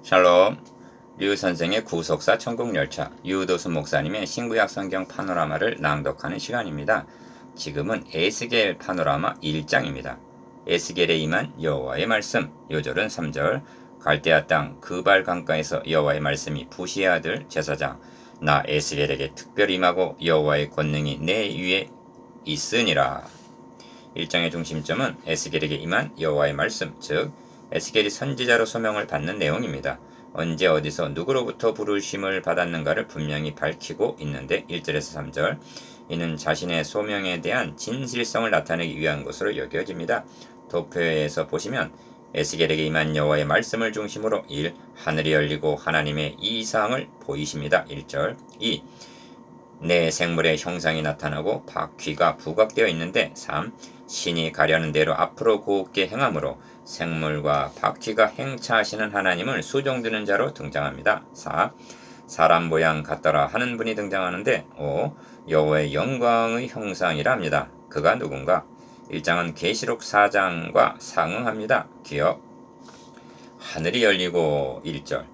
샬롬. 류 선생의 구속사 천국열차, 유도수 목사님의 신구약 성경 파노라마를 낭독하는 시간입니다. 지금은 에스겔 파노라마 1장입니다. 에스겔에 임한 여호와의 말씀. 요절은 3절. 갈대아 땅 그발 강가에서 여호와의 말씀이 부시의 아들 제사장 나 에스겔에게 특별히 임하고 여호와의 권능이 내 위에 있으니라. 1장의 중심점은 에스겔에게 임한 여호와의 말씀, 즉 에스겔이 선지자로 소명을 받는 내용입니다. 언제 어디서 누구로부터 부르심을 받았는가를 분명히 밝히고 있는데 1절에서 3절 이는 자신의 소명에 대한 진실성을 나타내기 위한 것으로 여겨집니다. 도표에서 보시면 에스겔에게 임한 여호와의 말씀을 중심으로 1. 하늘이 열리고 하나님의 이상을 보이십니다. 1절 2. 내 생물의 형상이 나타나고 바퀴가 부각되어 있는데 3. 신이 가려는 대로 앞으로 곱게 행함으로 생물과 바퀴가 행차하시는 하나님을 수종드는 자로 등장합니다. 4. 사람 모양 같더라 하는 분이 등장하는데 5. 여호와의 영광의 형상이라 합니다. 그가 누군가? 1장은 계시록 4장과 상응합니다. 기억. 하늘이 열리고 1절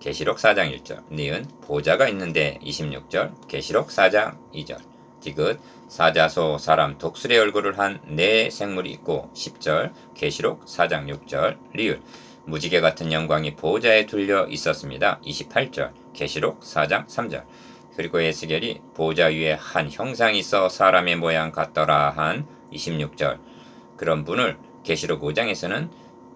계시록 4장 1절 니은 보좌가 있는데 26절 계시록 4장 2절 디귿 사자소 사람 독수리 얼굴을 한 네 생물이 있고 10절 계시록 4장 6절 리을 무지개 같은 영광이 보좌에 둘려 있었습니다. 28절 계시록 4장 3절 그리고 에스겔이 보좌 위에 한 형상이 있어 사람의 모양 같더라 한 26절 그런 분을 계시록 5장에서는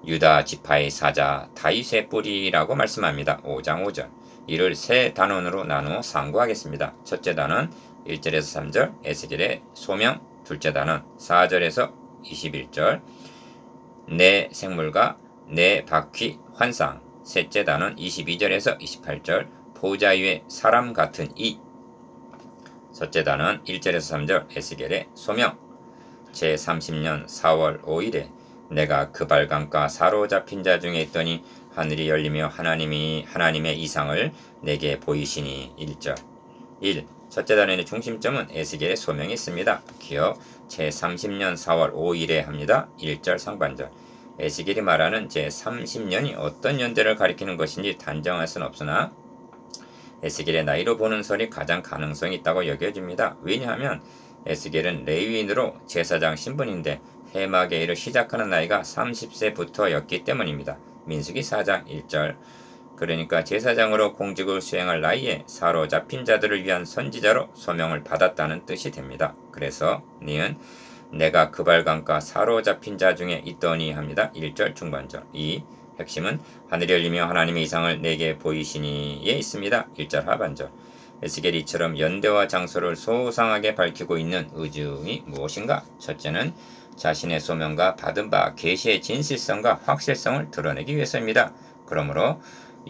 유다 지파의 사자 다윗의 뿌리라고 말씀합니다. 5장 5절 이를 세 단원으로 나누어 상고하겠습니다. 첫째 단원 1절에서 3절 에스겔의 소명 둘째 단원 4절에서 21절 내 생물과 내 바퀴 환상 셋째 단원 22절에서 28절 보좌 위에 사람 같은 이 첫째 단원 1절에서 3절 에스겔의 소명 제30년 4월 5일에 내가 그발 강가 사로잡힌 자 중에 있더니 하늘이 열리며 하나님의 이상을 내게 보이시니 1절 1. 첫째 단원의 중심점은 에스겔의 소명이 있습니다. 기억 제30년 4월 5일에 합니다. 1절 상반절 에스겔이 말하는 제30년이 어떤 연대를 가리키는 것인지 단정할 수는 없으나 에스겔의 나이로 보는 설이 가장 가능성이 있다고 여겨집니다. 왜냐하면 에스겔은 레위인으로 제사장 신분인데 해막의 일을 시작하는 나이가 30세부터였기 때문입니다. 민수기 4장 1절 그러니까 제사장으로 공직을 수행할 나이에 사로잡힌 자들을 위한 선지자로 소명을 받았다는 뜻이 됩니다. 그래서 니은 내가 그발 강가 사로잡힌 자 중에 있더니 합니다. 1절 중반절 2. 핵심은 하늘이 열리며 하나님의 이상을 내게 보이시니에 있습니다. 1절 하반절 에스겔이 이처럼 연대와 장소를 소상하게 밝히고 있는 의중이 무엇인가? 첫째는 자신의 소명과 받은 바 계시의 진실성과 확실성을 드러내기 위해서입니다. 그러므로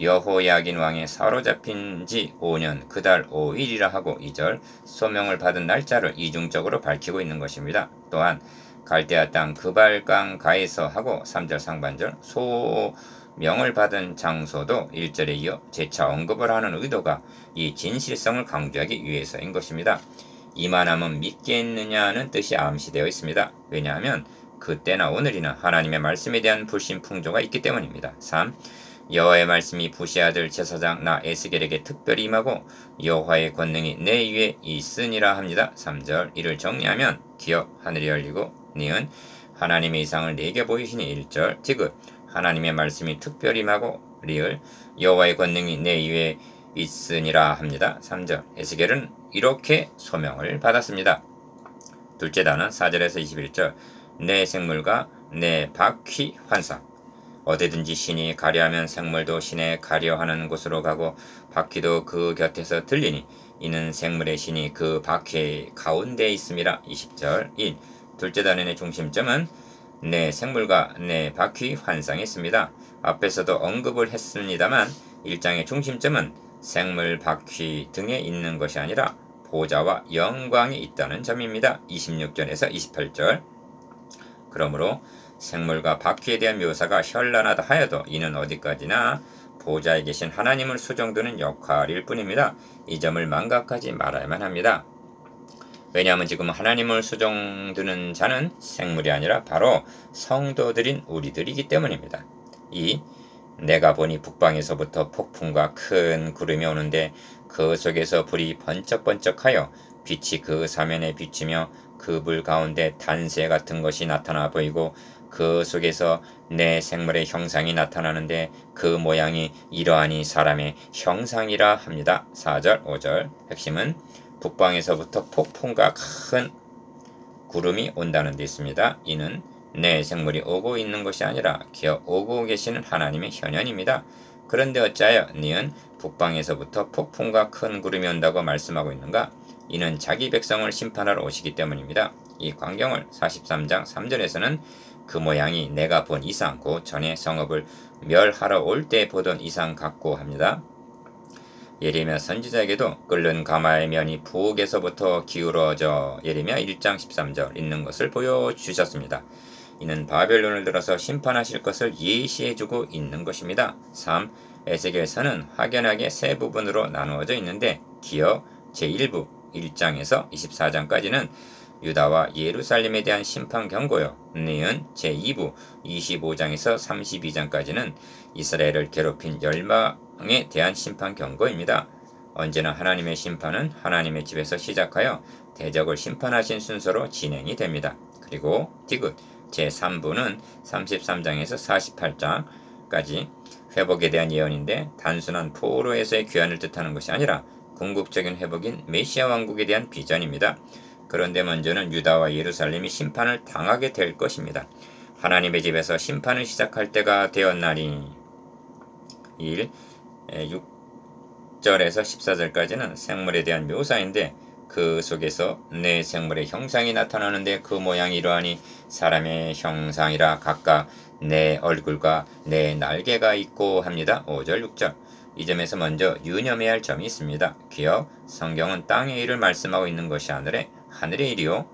여호야긴 왕의 사로잡힌 지 5년 그달 5일이라 하고 2절 소명을 받은 날짜를 이중적으로 밝히고 있는 것입니다. 또한 갈대아 땅 그발강 가에서 하고 3절 상반절 소명을 받은 장소도 1절에 이어 재차 언급을 하는 의도가 이 진실성을 강조하기 위해서인 것입니다. 이만하면 믿겠느냐는 뜻이 암시되어 있습니다. 왜냐하면 그때나 오늘이나 하나님의 말씀에 대한 불신 풍조가 있기 때문입니다. 3. 여호와의 말씀이 부시의 아들 제사장 나 에스겔에게 특별히 임하고 여호와의 권능이 내 위에 있으니라 합니다. 3절 이를 정리하면 기억 하늘이 열리고 니은 하나님의 이상을 내게 보이시니 1절 디귿 하나님의 말씀이 특별히 임하고 리을 여호와의 권능이 내 위에 있으니라 합니다. 3절 에스겔은 이렇게 소명을 받았습니다. 둘째 단원 4절에서 21절 내 생물과 내 바퀴 환상 어디든지 신이 가려하면 생물도 신에 가려하는 곳으로 가고 바퀴도 그 곁에서 들리니 이는 생물의 신이 그 바퀴의 가운데에 있음이라 20절 1. 둘째 단원의 중심점은 내 생물과 내 바퀴 환상이 있습니다. 앞에서도 언급을 했습니다만 1장의 중심점은 생물 바퀴 등에 있는 것이 아니라 보좌와 영광이 있다는 점입니다. 26절에서 28절 그러므로 생물과 바퀴에 대한 묘사가 현란하다 하여도 이는 어디까지나 보좌에 계신 하나님을 수종드는 역할일 뿐입니다. 이 점을 망각하지 말아야만 합니다. 왜냐하면 지금 하나님을 수종드는 자는 생물이 아니라 바로 성도들인 우리들이기 때문입니다. 2. 내가 보니 북방에서부터 폭풍과 큰 구름이 오는데 그 속에서 불이 번쩍번쩍하여 빛이 그 사면에 비치며 그 불 가운데 단새 같은 것이 나타나 보이고 그 속에서 내 생물의 형상이 나타나는데 그 모양이 이러하니 사람의 형상이라 합니다. 4절 5절 핵심은 북방에서부터 폭풍과 큰 구름이 온다는 데 있습니다. 이는 내 생물이 오고 있는 것이 아니라 기어 오고 계시는 하나님의 현현입니다. 그런데 어찌하여 니은 북방에서부터 폭풍과 큰 구름이 온다고 말씀하고 있는가? 이는 자기 백성을 심판하러 오시기 때문입니다. 이 광경을 43장 3절에서는 그 모양이 내가 본 이상 곧 전에 성읍을 멸하러 올 때 보던 이상 같고 합니다. 예레미야 선지자에게도 끓는 가마의 면이 부엌에서부터 기울어져 예레미야 1장 13절 있는 것을 보여주셨습니다. 이는 바벨론을 들어서 심판하실 것을 예시해주고 있는 것입니다. 3. 에스겔서는 확연하게 세 부분으로 나누어져 있는데 기어 제1부 1장에서 24장까지는 유다와 예루살렘에 대한 심판 경고요. 니은 제2부 25장에서 32장까지는 이스라엘을 괴롭힌 열방에 대한 심판 경고입니다. 언제나 하나님의 심판은 하나님의 집에서 시작하여 대적을 심판하신 순서로 진행이 됩니다. 그리고 디귿 제3부는 33장에서 48장까지 회복에 대한 예언인데 단순한 포로에서의 귀환을 뜻하는 것이 아니라 궁극적인 회복인 메시아 왕국에 대한 비전입니다. 그런데 먼저는 유다와 예루살렘이 심판을 당하게 될 것입니다. 하나님의 집에서 심판을 시작할 때가 되었나니 6절에서 14절까지는 생물에 대한 묘사인데 그 속에서 내 생물의 형상이 나타나는데 그 모양이 이러하니 사람의 형상이라 각각 내 얼굴과 내 날개가 있고 합니다. 5절 6절 이 점에서 먼저 유념해야 할 점이 있습니다. 기억 성경은 땅의 일을 말씀하고 있는 것이 아니라 하늘의 일이요.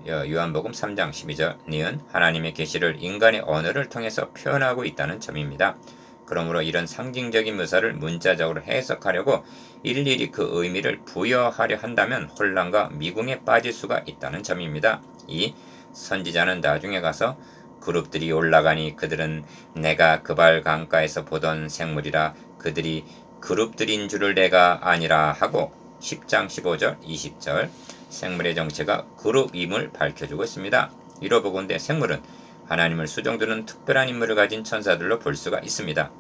요한복음 3장 12절 니은 하나님의 계시를 인간의 언어를 통해서 표현하고 있다는 점입니다. 그러므로 이런 상징적인 묘사를 문자적으로 해석하려고 일일이 그 의미를 부여하려 한다면 혼란과 미궁에 빠질 수가 있다는 점입니다. 이 선지자는 나중에 가서 그룹들이 올라가니 그들은 내가 그발 강가에서 보던 생물이라 그들이 그룹들인 줄을 내가 아니라 하고 10장 15절 20절 생물의 정체가 그룹임을 밝혀주고 있습니다. 이로 보건대 생물은 하나님을 수종드는 특별한 인물을 가진 천사들로 볼 수가 있습니다.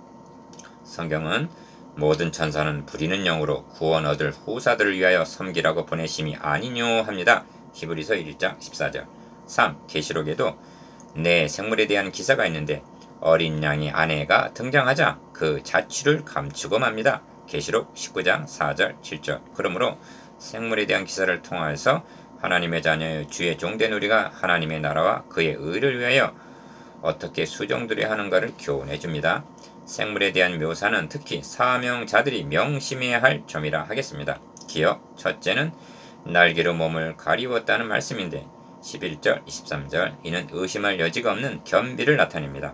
성경은 모든 천사는 부리는 영으로 구원 얻을 후사들을 위하여 섬기라고 보내심이 아니뇨 합니다. 히브리서 1장 14절 3. 계시록에도 내 생물에 대한 기사가 있는데 어린 양의 아내가 등장하자 그 자취를 감추고 맙니다. 계시록 19장 4절 7절 그러므로 생물에 대한 기사를 통하여서 하나님의 자녀의 주의 종된 우리가 하나님의 나라와 그의 의를 위하여 어떻게 수종들여야 하는가를 교훈해 줍니다. 생물에 대한 묘사는 특히 사명자들이 명심해야 할 점이라 하겠습니다. 기억 첫째는 날개로 몸을 가리웠다는 말씀인데 11절 23절 이는 의심할 여지가 없는 겸비를 나타냅니다.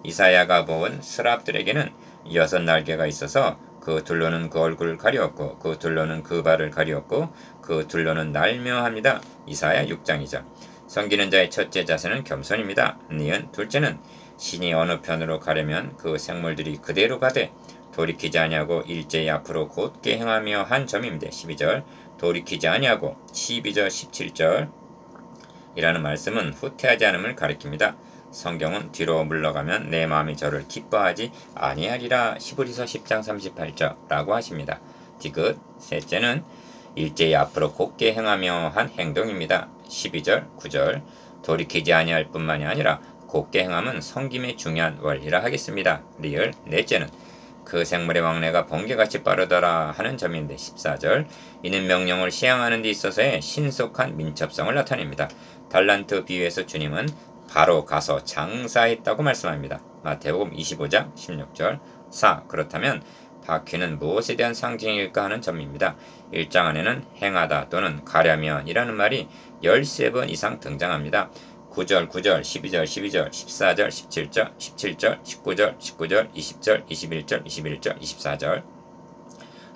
이사야가 본 스랍들에게는 6날개가 있어서 그 둘로는 그 얼굴을 가리웠고 그 둘로는 그 발을 가리웠고 그 둘로는 날며 합니다. 이사야 6장이죠. 섬기는 자의 첫째 자세는 겸손입니다. 니은 둘째는 신이 어느 편으로 가려면 그 생물들이 그대로 가되 돌이키지 아니하고 일제히 앞으로 곧게 행하며 한 점입니다. 12절 돌이키지 아니하고 12절 17절 이라는 말씀은 후퇴하지 않음을 가리킵니다. 성경은 뒤로 물러가면 내 마음이 저를 기뻐하지 아니하리라 히브리서 10장 38절라고 하십니다. 디귿 셋째는 일제히 앞으로 곧게 행하며 한 행동입니다. 12절 9절 돌이키지 아니할 뿐만이 아니라 곧게 행함은 섬김의 중요한 원리라 하겠습니다. 리을 넷째는 그 생물의 왕래가 번개같이 빠르더라 하는 점인데 14절 이는 명령을 시행하는 데 있어서의 신속한 민첩성을 나타냅니다. 달란트 비유에서 주님은 바로 가서 장사했다고 말씀합니다. 마태복음 25장 16절 4. 그렇다면 바퀴는 무엇에 대한 상징일까 하는 점입니다. 1장 안에는 행하다 또는 가려면 이라는 말이 13번 이상 등장합니다. 9절, 9절, 12절, 12절, 14절, 17절, 17절, 19절, 19절, 20절, 21절, 21절, 24절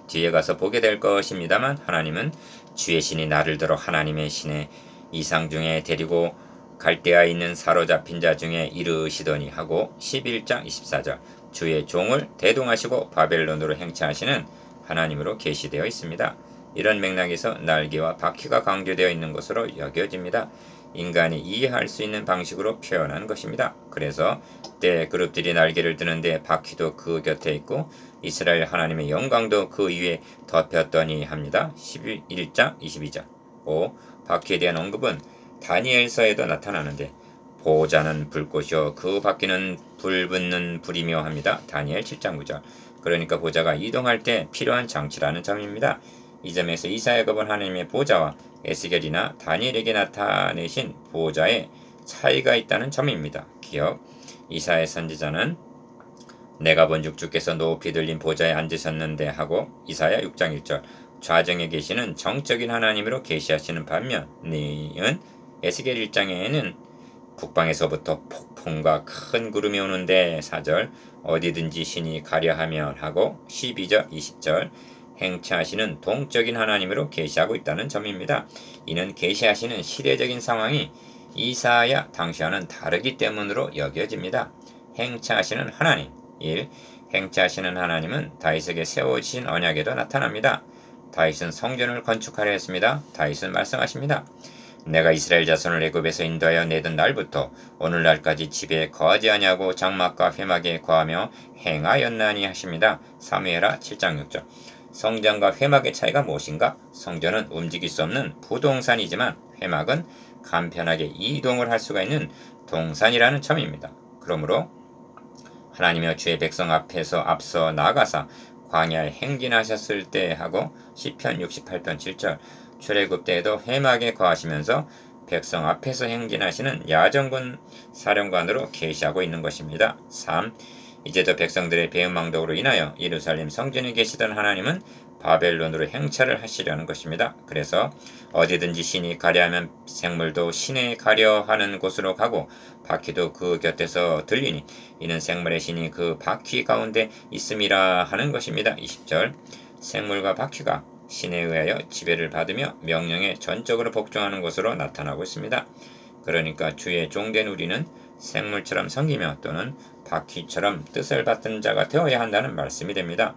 뒤에 가서 보게 될 것입니다만 하나님은 주의 신이 나를 들어 하나님의 신의 이상 중에 데리고 갈대아에 있는 사로잡힌 자 중에 이르시더니 하고 11장 24절 주의 종을 대동하시고 바벨론으로 행차하시는 하나님으로 계시되어 있습니다. 이런 맥락에서 날개와 바퀴가 강조되어 있는 것으로 여겨집니다. 인간이 이해할 수 있는 방식으로 표현한 것입니다. 그래서 때 그룹들이 날개를 드는데 바퀴도 그 곁에 있고 이스라엘 하나님의 영광도 그 위에 덮였더니 합니다. 11장 22절. 5. 바퀴에 대한 언급은 다니엘서에도 나타나는데 보호자는 불꽃이요 그 바퀴는 불 붙는 불이며 합니다. 다니엘 7장 9절. 그러니까 보좌가 이동할 때 필요한 장치라는 점입니다. 이 점에서 이사야가 본 하나님의 보좌와 에스겔이나 다니엘에게 나타내신 보좌에 차이가 있다는 점입니다. 기억. 이사야 선지자는 내가 본즉 주께서 높이 들린 보좌에 앉으셨는데 하고 이사야 6장 1절 좌정에 계시는 정적인 하나님으로 계시하시는 반면 니은 에스겔 1장에는 북방에서부터 폭풍과 큰 구름이 오는데 4절 어디든지 신이 가려하면 하고 12절 20절 행차하시는 동적인 하나님으로 계시하고 있다는 점입니다. 이는 계시하시는 시대적인 상황이 이사야 당시와는 다르기 때문으로 여겨집니다. 행차하시는 하나님 1. 행차하시는 하나님은 다윗에게 세워지신 언약에도 나타납니다. 다윗은 성전을 건축하려 했습니다. 다윗은 말씀하십니다. 내가 이스라엘 자손을 애굽에서 인도하여 내던 날부터 오늘날까지 집에 거하지 아니하고 장막과 회막에 거하며 행하였나니 하십니다. 사무엘하 7장 6절. 성전과 회막의 차이가 무엇인가? 성전은 움직일 수 없는 부동산이지만 회막은 간편하게 이동을 할 수가 있는 동산이라는 점입니다. 그러므로 하나님이여 주의 백성 앞에서 앞서 나가사 광야에 행진하셨을 때 하고 시편 68편 7절 출애굽 때에도 회막에 거하시면서 백성 앞에서 행진하시는 야전군 사령관으로 계시하고 있는 것입니다. 3. 이제도 백성들의 배은망덕으로 인하여 예루살렘 성전에 계시던 하나님은 바벨론으로 행차를 하시려는 것입니다. 그래서 어디든지 신이 가려하면 생물도 신에 가려하는 곳으로 가고 바퀴도 그 곁에서 들리니 이는 생물의 신이 그 바퀴 가운데 있음이라 하는 것입니다. 20절 생물과 바퀴가 신에 의하여 지배를 받으며 명령에 전적으로 복종하는 것으로 나타나고 있습니다. 그러니까 주의 종된 우리는 생물처럼 섬기며 또는 바퀴처럼 뜻을 받든 자가 되어야 한다는 말씀이 됩니다.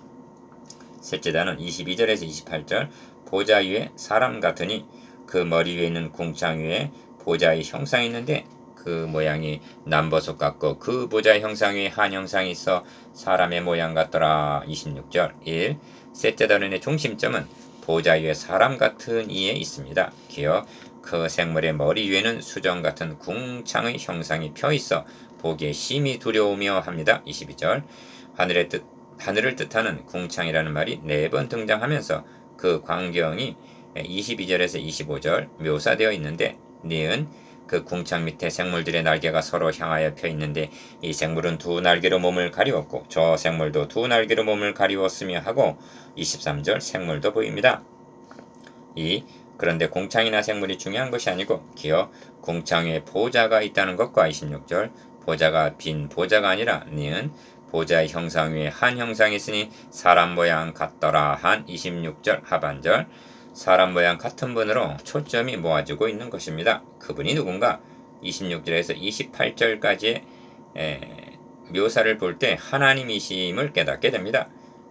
셋째단은 22절에서 28절 보좌 위에 사람 같으니 그 머리 위에 있는 궁창 위에 보좌의 형상이 있는데 그 모양이 남버섯 같고 그 보좌의 형상 위에 한 형상이 있어 사람의 모양 같더라. 26절 1. 셋째 단원의 중심점은 보좌 위에 사람 같은 이에 있습니다. 기억 그 생물의 머리 위에는 수정 같은 궁창의 형상이 펴 있어 보기에 심히 두려우며 합니다. 22절 하늘을 뜻하는 궁창이라는 말이 4번 등장하면서 그 광경이 22절에서 25절 묘사되어 있는데 니은 그 궁창 밑에 생물들의 날개가 서로 향하여 펴 있는데 이 생물은 두 날개로 몸을 가리웠고 저 생물도 두 날개로 몸을 가리웠으며 하고 23절 생물도 보입니다. 2. 그런데 궁창이나 생물이 중요한 것이 아니고 기어 궁창 위에 보좌가 있다는 것과 26절 보좌가 빈 보좌가 아니라 니은 보좌의 형상 위에 한 형상이 있으니 사람 모양 같더라 한 26절 하반절 사람 모양 같은 분으로 초점이 모아지고 있는 것입니다. 그분이 누군가? 26절에서 28절까지의 묘사를 볼 때 하나님이심을 깨닫게 됩니다.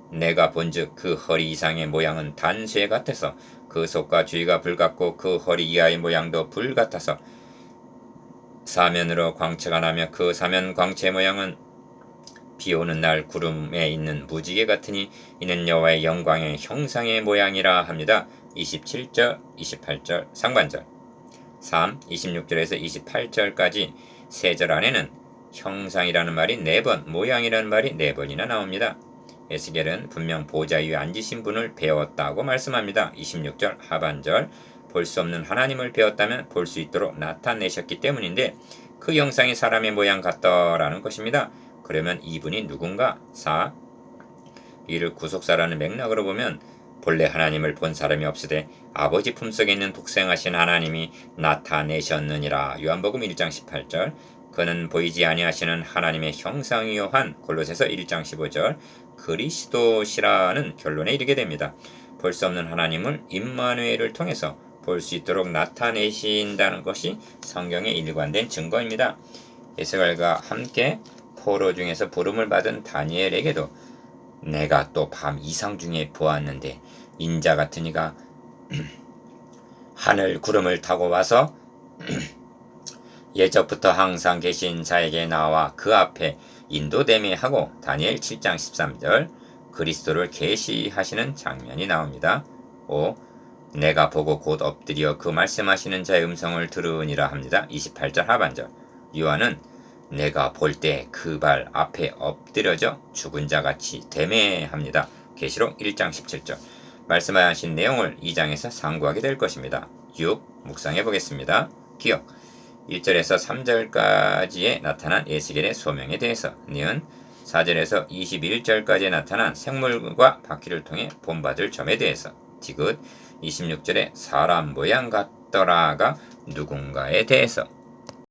내가 본즉 그 허리 이상의 모양은 단쇠 같아서 그 속과 주위가 불 같고 그 허리 이하의 모양도 불 같아서 사면으로 광채가 나며 그 사면 광채 모양은 비오는 날 구름에 있는 무지개 같으니 이는 여호와의 영광의 형상의 모양이라 합니다. 27절, 28절 상반절 3. 26절에서 28절까지 세 절 안에는 형상이라는 말이 4번, 모양이라는 말이 4번이나 나옵니다. 에스겔은 분명 보좌 위에 앉으신 분을 배웠다고 말씀합니다. 26절 하반절 볼 수 없는 하나님을 배웠다면 볼 수 있도록 나타내셨기 때문인데 그 형상이 사람의 모양 같더라는 것입니다. 그러면 이분이 누군가? 4. 이를 구속사라는 맥락으로 보면 본래 하나님을 본 사람이 없으되 아버지 품속에 있는 독생하신 하나님이 나타내셨느니라. 요한복음 1장 18절 그는 보이지 아니하시는 하나님의 형상이요 한 골로새서 1장 15절 그리스도시라는 결론에 이르게 됩니다. 볼 수 없는 하나님을 임마누엘을 통해서 볼 수 있도록 나타내신다는 것이 성경의 일관된 증거입니다. 에스겔과 함께 포로 중에서 부름을 받은 다니엘에게도 내가 또 밤 이상 중에 보았는데 인자 같은 이가 하늘 구름을 타고 와서 예적부터 항상 계신 자에게 나와 그 앞에 인도되매 하고 다니엘 7장 13절 그리스도를 계시하시는 장면이 나옵니다. 5. 내가 보고 곧 엎드려 그 말씀하시는 자의 음성을 들으니라 합니다. 28절 하반절 요한은 내가 볼 때 그 발 앞에 엎드려져 죽은 자같이 대매합니다. 계시록 1장 17절 말씀하신 내용을 2장에서 상고하게 될 것입니다. 6. 묵상해 보겠습니다. 기억 1절에서 3절까지에 나타난 에스겔의 소명에 대해서 니은 4절에서 21절까지에 나타난 생물과 바퀴를 통해 본받을 점에 대해서 디귿 26절에 사람 모양 같더라가 누군가에 대해서